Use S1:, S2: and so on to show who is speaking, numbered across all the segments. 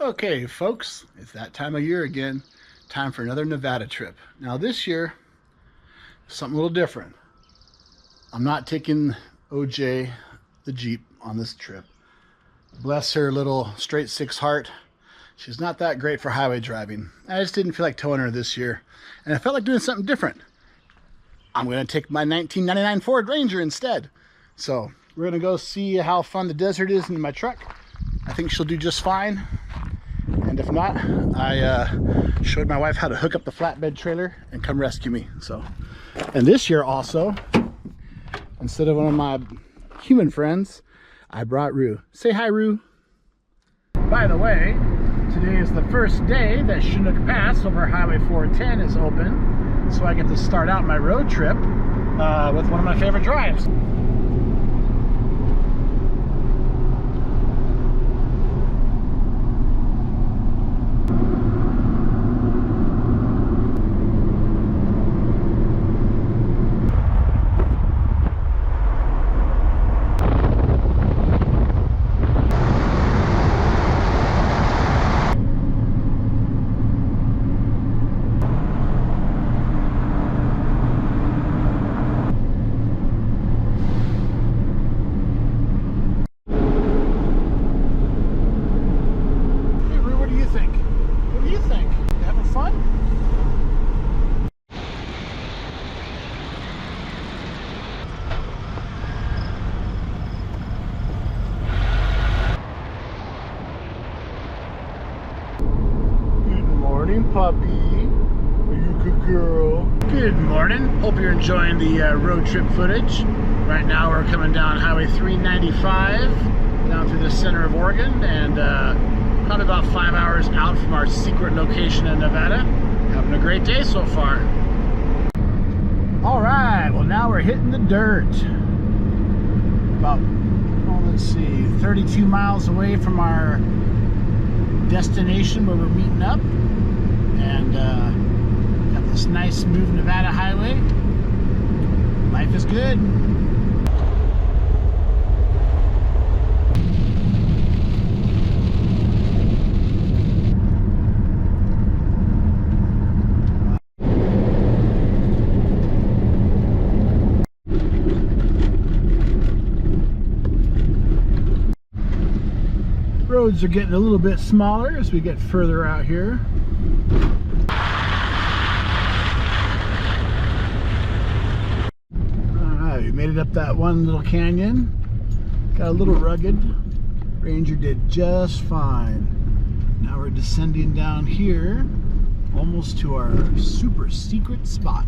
S1: Okay, folks, it's that time of year again. Time for another Nevada trip. Now this year, something a little different. I'm not taking OJ, the Jeep, on this trip. Bless her little straight six heart. She's not that great for highway driving. I just didn't feel like towing her this year. And I felt like doing something different. I'm going to take my 1999 Ford Ranger instead. So we're going to go see how fun the desert is in my truck. I think she'll do just fine. And if not, I showed my wife how to hook up the flatbed trailer and come rescue me. So, and this year also, instead of one of my human friends, I brought Rue. Say hi, Rue. By the way, today is the first day that Chinook Pass over Highway 410 is open. So I get to start out my road trip with one of my favorite drives. Puppy, are you a good girl? Good morning. Hope you're enjoying the road trip footage. Right now we're coming down Highway 395 down through the center of Oregon, and probably about 5 hours out from our secret location in Nevada. Having a great day so far. All right, well now we're hitting the dirt. About, oh, let's see, 32 miles away from our destination where we're meeting up. And got this nice smooth Nevada highway. Life is good. Roads are getting a little bit smaller as we get further out here. We made it up that one little canyon. Got a little rugged. Ranger did just fine. Now we're descending down here, almost to our super secret spot.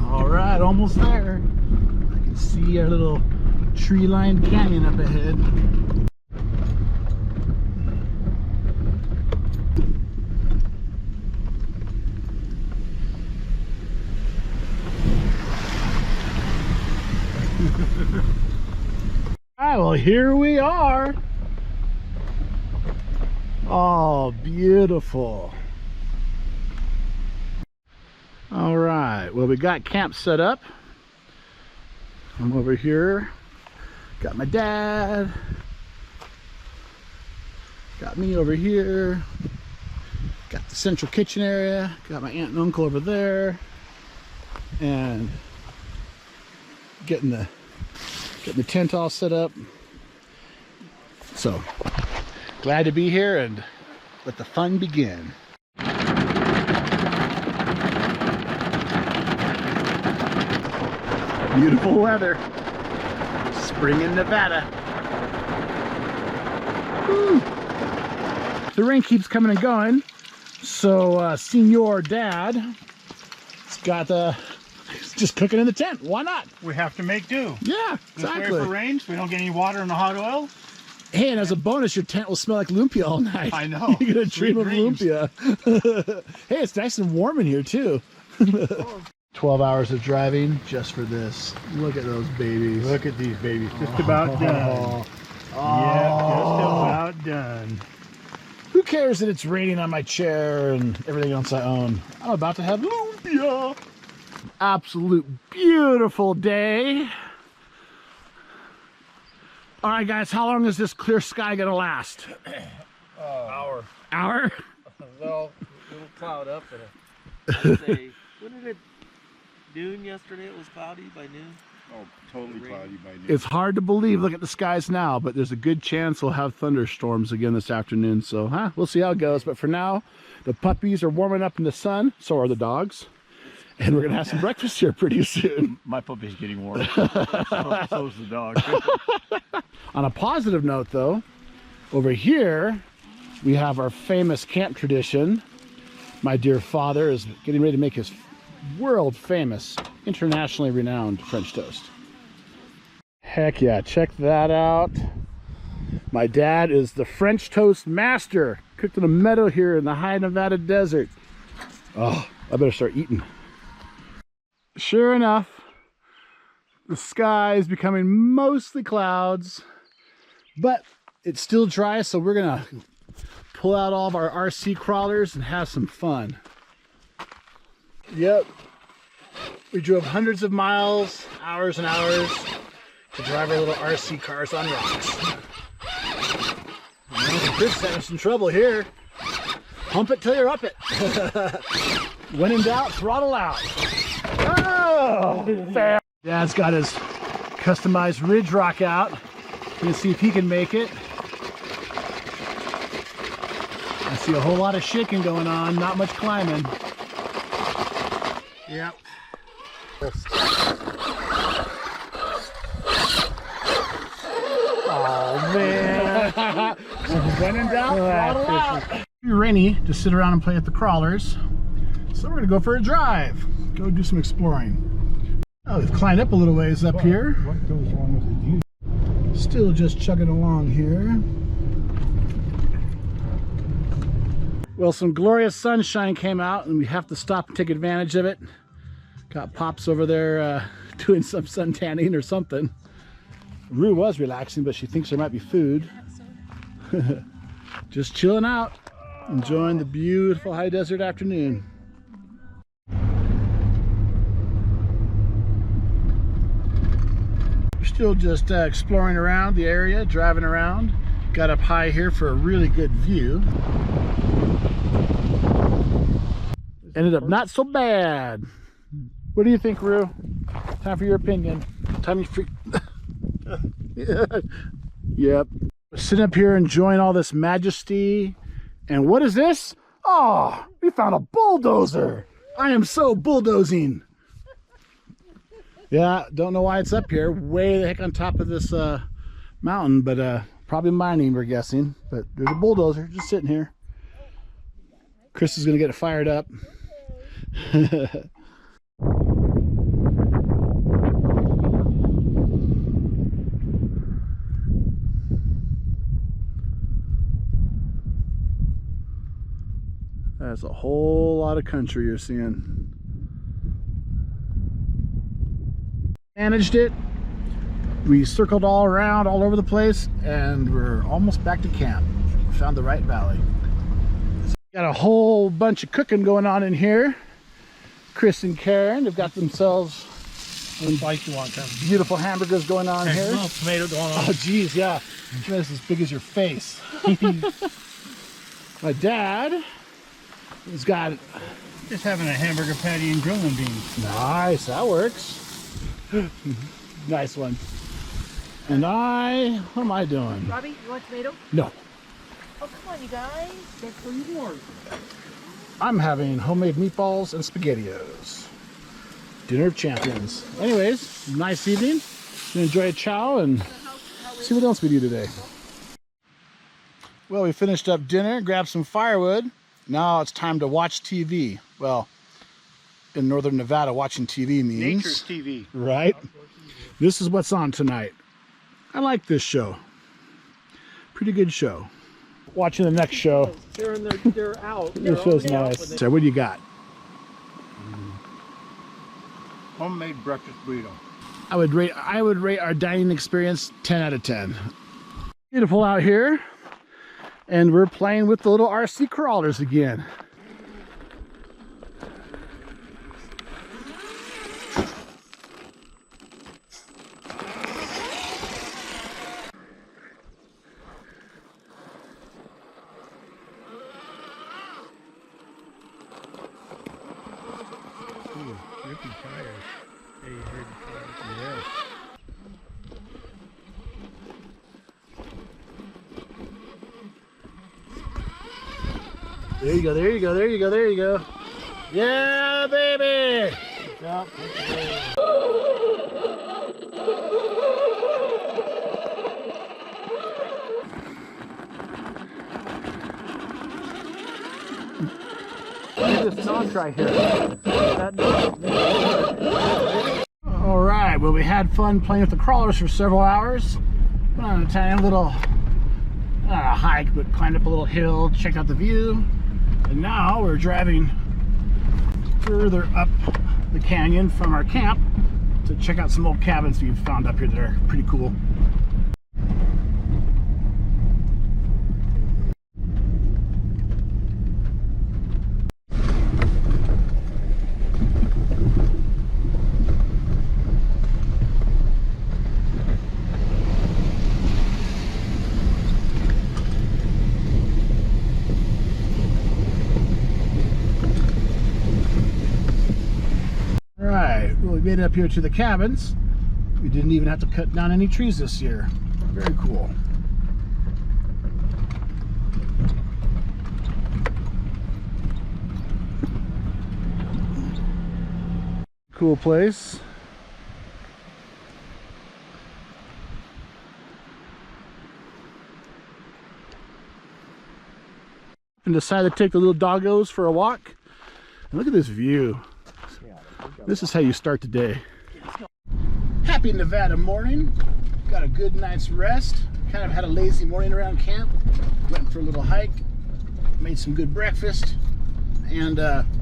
S1: All right, almost there. I can see our little tree-lined canyon up ahead. All right, well, here we are. Oh, beautiful. All right, well, we got camp set up. I'm over here. Got my dad. Got me over here. Got the central kitchen area. Got my aunt and uncle over there. And getting the tent all set up. So glad to be here and let the fun begin. Beautiful weather. Spring in Nevada. Woo. The rain keeps coming and going. So Senior Dad has got just cooking in the tent. Why not?
S2: We have to make do.
S1: Yeah, exactly.
S2: This way if it rains, we don't get any water in the hot oil.
S1: Hey, and as a bonus, your tent will smell like lumpia all night.
S2: I know.
S1: You're gonna dream of lumpia. Hey, it's nice and warm in here too. 12 hours of driving just for this. Look at those babies.
S2: Look at these babies. Just about done.
S1: Oh.
S2: Yeah, just about done.
S1: Who cares that it's raining on my chair and everything else I own? I'm about to have lumpia. Absolute beautiful day. All right, guys, how long is this clear sky gonna last?
S3: Hour.
S1: Hour?
S3: Well, it'll cloud up at I'd say, when did it, noon yesterday it was cloudy by noon?
S2: Oh, totally cloudy by noon.
S1: It's hard to believe. Look at the skies now, but there's a good chance we'll have thunderstorms again this afternoon. So, we'll see how it goes. But for now, the puppies are warming up in the sun. So are the dogs. And we're going to have some breakfast here pretty soon.
S2: My puppy's getting warm. So's the dog.
S1: On a positive note, though, over here, we have our famous camp tradition. My dear father is getting ready to make his world famous, internationally renowned French toast. Heck yeah, check that out. My dad is the French toast master, cooked in a meadow here in the high Nevada desert. Oh, I better start eating. Sure enough, the sky is becoming mostly clouds, but it's still dry, so we're gonna pull out all of our RC crawlers and have some fun. Yep, we drove hundreds of miles, hours and hours to drive our little RC cars on rocks. Chris is having some trouble here. Pump it till you're up it. When in doubt, throttle out. Oh, fair. Dad's got his customized ridge rock out. Gonna see if he can make it. I see a whole lot of shaking going on, not much climbing. Yep. Oh man. When in doubt, throttle out. It's rainy to sit around and play at the crawlers. So we're gonna go for a drive. Go do some exploring. Oh, we've climbed up a little ways up here.
S2: What goes wrong with the view?
S1: Still just chugging along here. Well, some glorious sunshine came out and we have to stop and take advantage of it. Got Pops over there doing some sun tanning or something. Rue was relaxing, but she thinks there might be food. Just chilling out, enjoying the beautiful high desert afternoon. We're still just exploring around the area, driving around. Got up high here for a really good view. Ended up not so bad. What do you think, Rue? Time for your opinion. Time for... Yep. Sitting up here enjoying all this majesty. And what is this? Oh, we found a bulldozer. I am so bulldozing. Yeah, don't know why it's up here. Way the heck on top of this mountain, but probably mining, we're guessing. But there's a bulldozer just sitting here. Chris is going to get it fired up. That's a whole lot of country you're seeing. Managed it. We circled all around, all over the place, and we're almost back to camp. We found the right valley. Got a whole bunch of cooking going on in here. Chris and Karen have got themselves some beautiful hamburgers going on here.
S2: A little tomato going on.
S1: Oh geez, yeah. That's as big as your face. My dad has got...
S2: Just having a hamburger patty and grilling beans.
S1: Nice, that works. Nice one. And what am I doing?
S4: Robbie, you want tomato?
S1: No,
S4: Oh, come on, you guys. That's for yours.
S1: I'm having homemade meatballs and SpaghettiOs. Dinner of champions. Anyways, nice evening. Gonna enjoy a chow and see what else we do today. Well, we finished up dinner, grabbed some firewood. Now it's time to watch TV. Well, in northern Nevada, watching TV means...
S2: Nature's TV.
S1: Right? This is what's on tonight. I like this show. Pretty good show. Watching the next show.
S3: They're out.
S1: This show's nice. So what do you got?
S2: Homemade breakfast burrito.
S1: I would rate our dining experience 10 out of 10. Beautiful out here. And we're playing with the little RC crawlers again.
S2: empty tires. Hey, you heard the tires? Yeah.
S1: There you go, there you go, there you go, there you go. Yeah, baby! Good job. This notch right here. All right, well, we had fun playing with the crawlers for several hours. Went on a tiny little, not a hike, but climbed up a little hill, checked out the view. And now we're driving further up the canyon from our camp to check out some old cabins we've found up here that are pretty cool. We made it up here to the cabins. We didn't even have to cut down any trees this year. Very cool. Cool place. And decided to take the little doggos for a walk. And look at this view. This is how you start the day. Happy Nevada morning. Got a good night's rest. Kind of had a lazy morning around camp. Went for a little hike. Made some good breakfast. And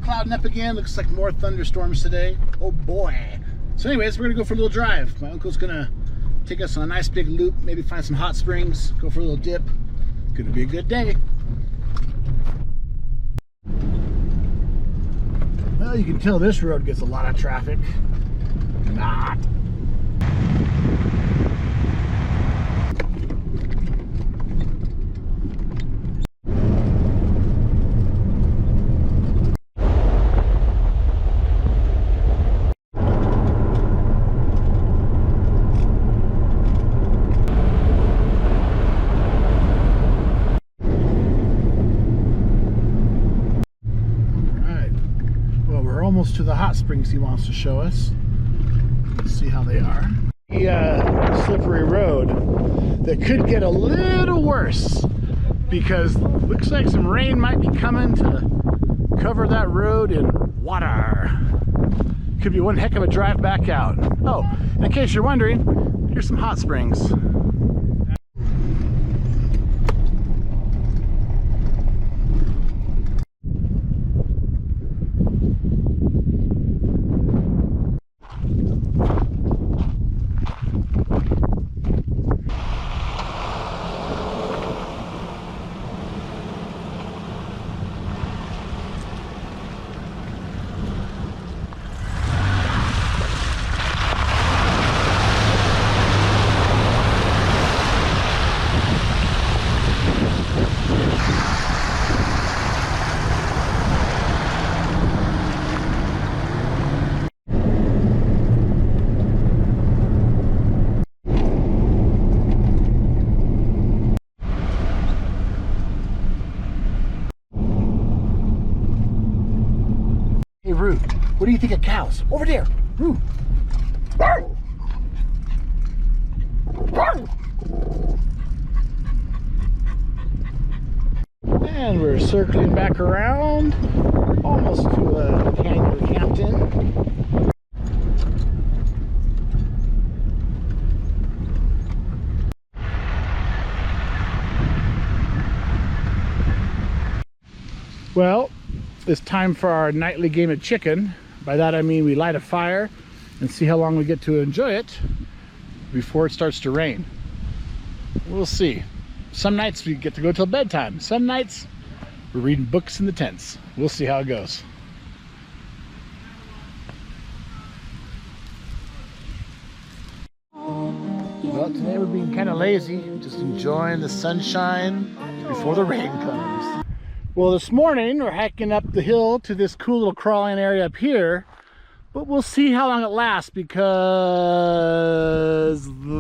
S1: clouding up again. Looks like more thunderstorms today. Oh boy. So anyways, we're gonna go for a little drive. My uncle's gonna take us on a nice big loop. Maybe find some hot springs. Go for a little dip. Gonna be a good day. Well, you can tell this road gets a lot of traffic. Not. To the hot springs he wants to show us. Let's see how they are. The slippery road that could get a little worse because looks like some rain might be coming to cover that road in water. Could be one heck of a drive back out. Oh, in case you're wondering, here's some hot springs. What do you think of cows? Over there. Ooh. And we're circling back around, almost to a canyon we camped in. Well, it's time for our nightly game of chicken. By that I mean we light a fire and see how long we get to enjoy it before it starts to rain. We'll see. Some nights we get to go till bedtime. Some nights we're reading books in the tents. We'll see how it goes. Well, today we're being kind of lazy, just enjoying the sunshine before the rain comes. Well, this morning we're hiking up the hill to this cool little crawling area up here. But we'll see how long it lasts because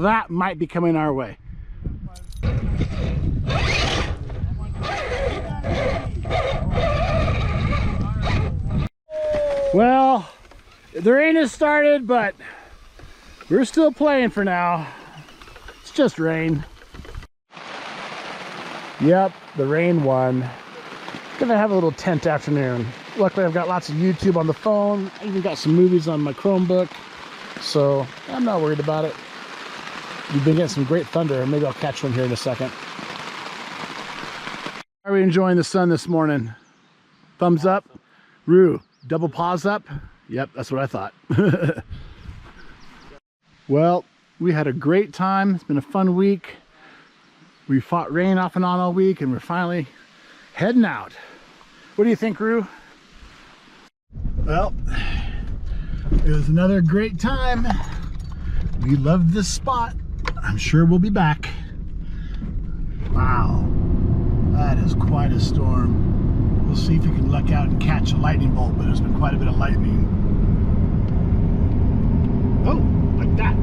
S1: that might be coming our way. Well, the rain has started, but we're still playing for now. It's just rain. Yep, the rain won. Gonna have a little tent afternoon. Luckily, I've got lots of YouTube on the phone. I even got some movies on my Chromebook, so I'm not worried about it. We've been getting some great thunder. Maybe I'll catch one here in a second. Are we enjoying the sun this morning? Thumbs up. Rue, double paws up. Yep, that's what I thought. Well, we had a great time. It's been a fun week. We fought rain off and on all week, and we're finally heading out. What do you think, Rue? Well, it was another great time. We loved this spot. I'm sure we'll be back. Wow, that is quite a storm. We'll see if we can luck out and catch a lightning bolt, but there's been quite a bit of lightning. Oh, like that.